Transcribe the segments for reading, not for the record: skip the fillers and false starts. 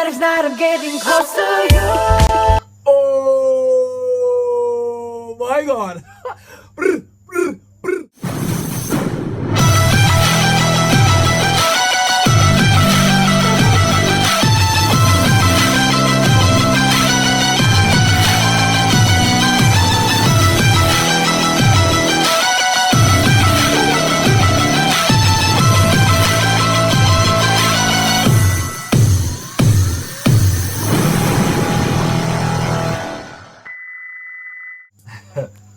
but it's not. I'm getting close to you. Oh my God. Brr, brr, brr.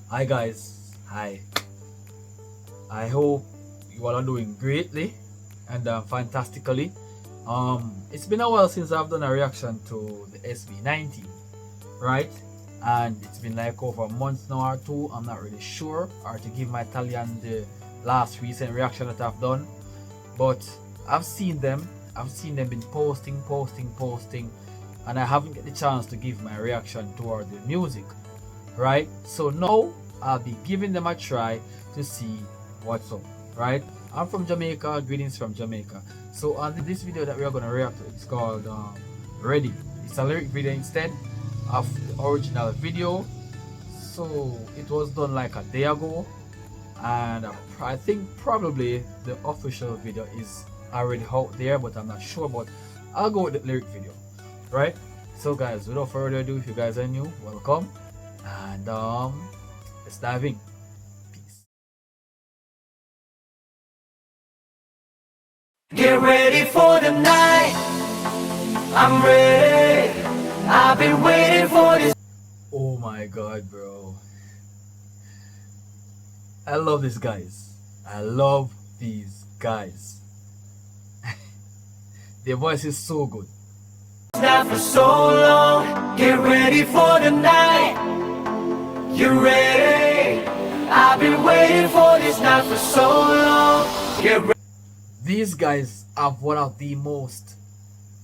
Hi guys, hi. I hope you all are doing greatly and fantastically. It's been a while since I've done a reaction to the SB19, right? And it's been like over a month now or two. I'm not really sure, or to give my tally on the last recent reaction that I've done. But I've seen them been posting, and I haven't get the chance to give my reaction toward the music, right? So now I'll be giving them a try to see what's up, right? I'm from Jamaica, greetings from Jamaica. So on this video that we are going to react to, it's called Ready. It's a lyric video instead of the original video. So it was done like a day ago, and I think probably the official video is already out there, but I'm not sure. But I'll go with the lyric video, right? So guys, without further ado, if you guys are new, welcome, and let's dive in. Peace. Get ready for the night. I'm ready. I've been waiting for this. Oh my God, bro. I love these guys. I love these guys. Their voice is so good. Not for so long. Get ready for the night. You ready? I've been waiting for this not for so long. Get ready. These guys have one of the most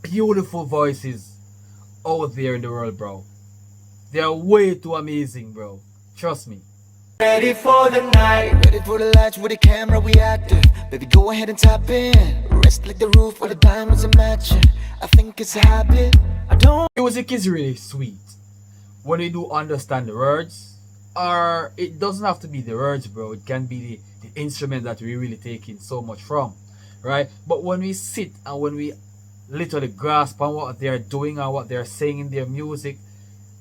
beautiful voices out there in the world, bro. They are way too amazing, bro. Trust me. Ready for the night. Ready for the lights with the camera, we active. Baby, go ahead and tap in. Rest like the roof where the diamonds are matching. I think it's a habit. I don't. Music is really sweet when you do understand the words, or it doesn't have to be the words, bro. It can be the instrument that we really take in so much from, right? But when we sit and when we literally grasp on what they're doing and what they're saying in their music,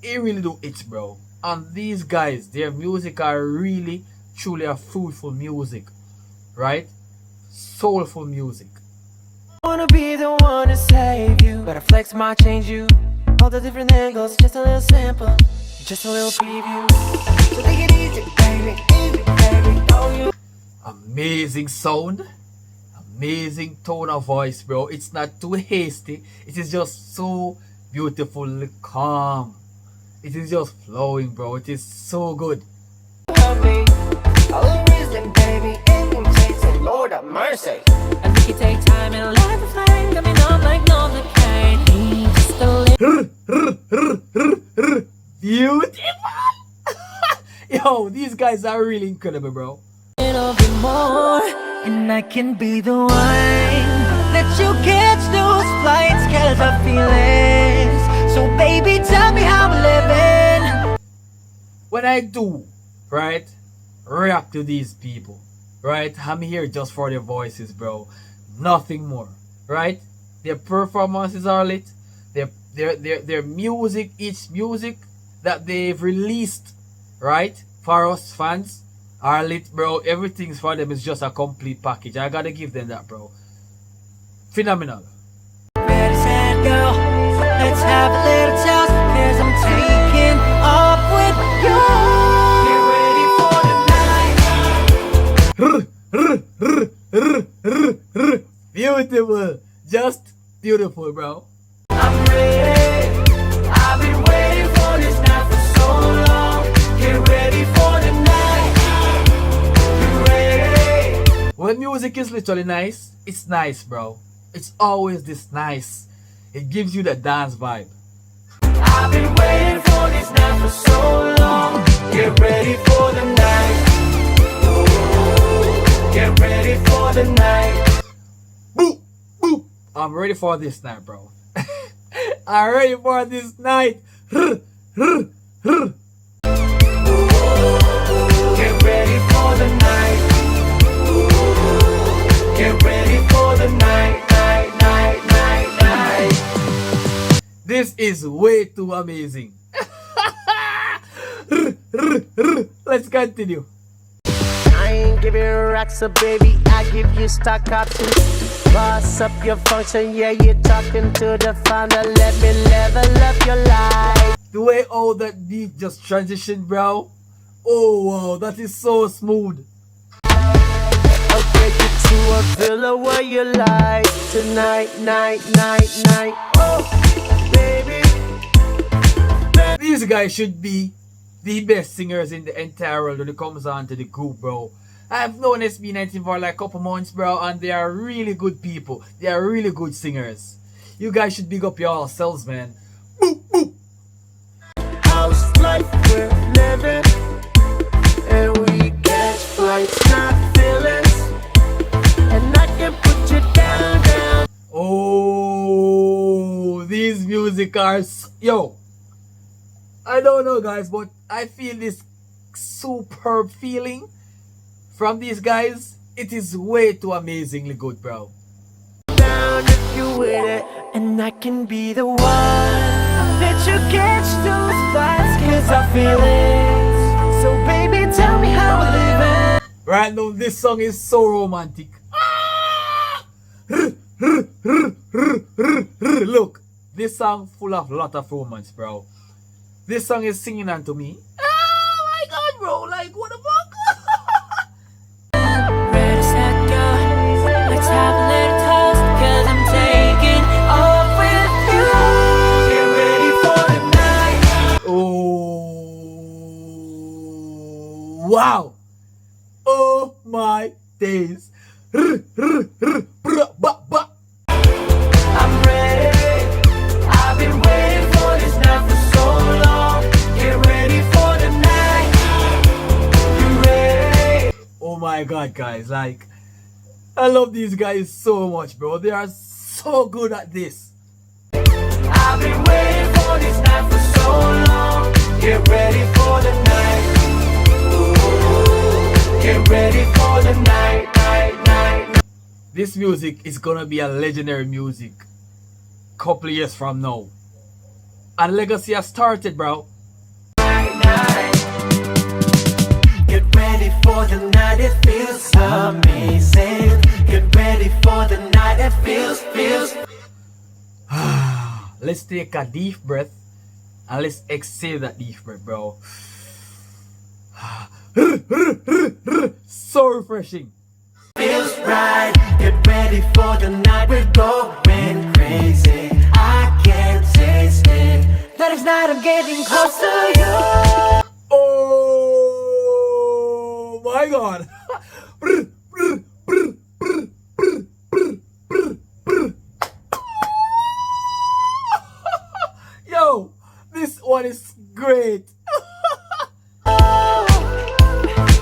it really do it, bro. And these guys, their music are really truly a fruitful music, right? Soulful music. I wanna be the one to save you, but I flex might change you. All the different angles, just a little sample, just a little preview. So take it easy, baby, oh you. Amazing sound, amazing tone of voice, bro. It's not too hasty. It is just so beautifully calm. It is just flowing, bro. It is so good. Love me, all the reason, baby, ain't gonna taste it, Lord have mercy. I think you take time and let the flame coming on like no decay. Just a little Beautiful. Yo, these guys are really incredible, bro. bit more, and I can be the one that you catch those flights, cause I feel it. So baby, tell me how I'm living. When I do, right, react to these people, right, I'm here just for their voices, bro. Nothing more, right? Their performances are lit. Their music, each music that they've released, right, for us fans are lit, bro. Everything's for them is just a complete package. I gotta give them that, bro. Phenomenal. Ready, set, go. Let's have a little toast, cause I'm taking off with you. Get ready for the night. Beautiful. Just beautiful, bro. I'm ready. I've been waiting for this night for so long. Get ready for the night. You ready? When music is literally nice, it's nice, bro. It's always this nice. It gives you the dance vibe. I've been waiting for this night for so long. Get ready for the night. Get ready for the night. Boo! Boo! I'm ready for this night, bro. I'm ready for this night. Get ready for the night. Get ready for the night, night, night, night, night. This is way too amazing. Let's continue. I ain't giving racks, so baby, I give you stock options. Boss up your function, yeah, you're talking to the founder. Let me level up your life. The way all that beat just transitioned, bro. Oh wow, that is so smooth. I'll take you to a villa where you like. Tonight, night, night, night. Oh, baby. These guys should be the best singers in the entire world when it comes on to the group, bro. I've known SB19 for like a couple months, bro, and they are really good people. They are really good singers. You guys should big up yourselves, man. Boop, boop. House life we're living, and we catch flights, not feelings. And I can put you down, down. Oh, these music are yo. I don't know, guys, but I feel this superb feeling from these guys. It is way too amazingly good, bro. Down if you with it, And I can be the one that you catch those vibes, 'cause I feel it. So baby, tell me how we're living. Right now, this song is so romantic. Look, this song full of lot of romance, bro. This song is singing unto me. Oh my god, bro, like what the fuck? Ready, set, go. Let's have a little toast, 'cause I'm taking off with you. Get ready for the night. Oh, wow. Oh my days. I'm ready. I've been waiting for this night for so long. Get ready for the night. You ready? Oh my god, guys, like I love these guys so much, bro. They are so good at this. I've been waiting for this night for so long. Get ready for the night. Get ready for the night, night, night. This music is gonna be a legendary music couple years from now. And legacy has started, bro. Get ready for the night, it feels amazing. Get ready for the night, it feels. Let's take a deep breath and let's exhale that deep breath, bro. So refreshing. Feels right. Get ready for the night, we're going crazy. I can't taste it. That is night, I'm getting close to you. Oh my god. Yo, this one is great.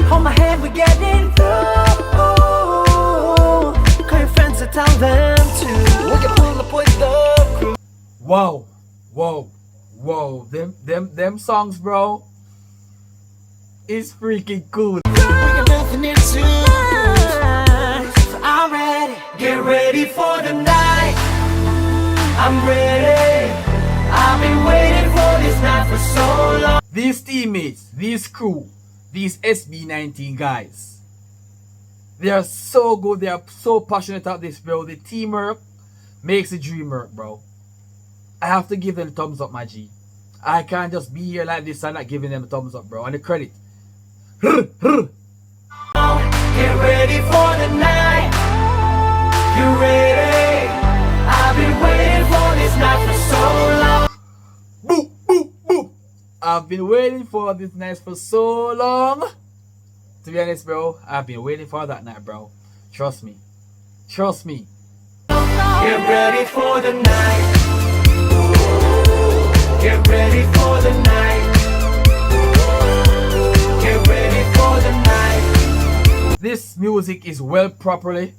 Hold my hand, we're getting through. Call your friends and tell them to. We can pull up with the crew. Wow. Them songs, bro, is freaking cool. We got nothing into. I'm ready. Get ready for the night. I'm ready. I've been waiting for this night for so long. These teammates, these crew, these SB19 guys, they are so good. They are so passionate about this, bro. The teamwork makes the dream work, bro. I have to give them thumbs up, my G. I can't just be here like this and not giving them a thumbs up, bro. And the credit. Get ready for the night. You ready? I've been waiting for this night for so long. Boop, boop, boop. I've been waiting for this night for so long. To be honest, bro, I've been waiting for that night, bro. Trust me. Trust me. Get ready for the night. Get ready for the night. Get ready for the night. This music is well properly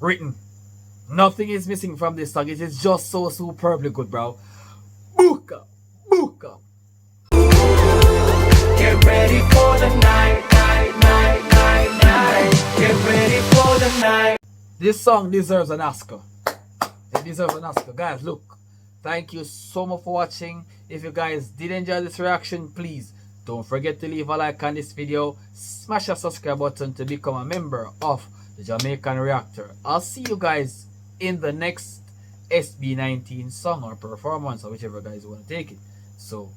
written. Nothing is missing from this song. It is just so superbly good, bro. Booka, booka. Get ready for the night, night, night, night, night. Get ready for the night. This song deserves an Oscar. It deserves an Oscar. Guys, look. Thank you so much for watching. If you guys did enjoy this reaction, please don't forget to leave a like on this video. Smash that subscribe button to become a member of the Jamaican Reactor. I'll see you guys in the next SB19 song or performance, or whichever guys want to take it. So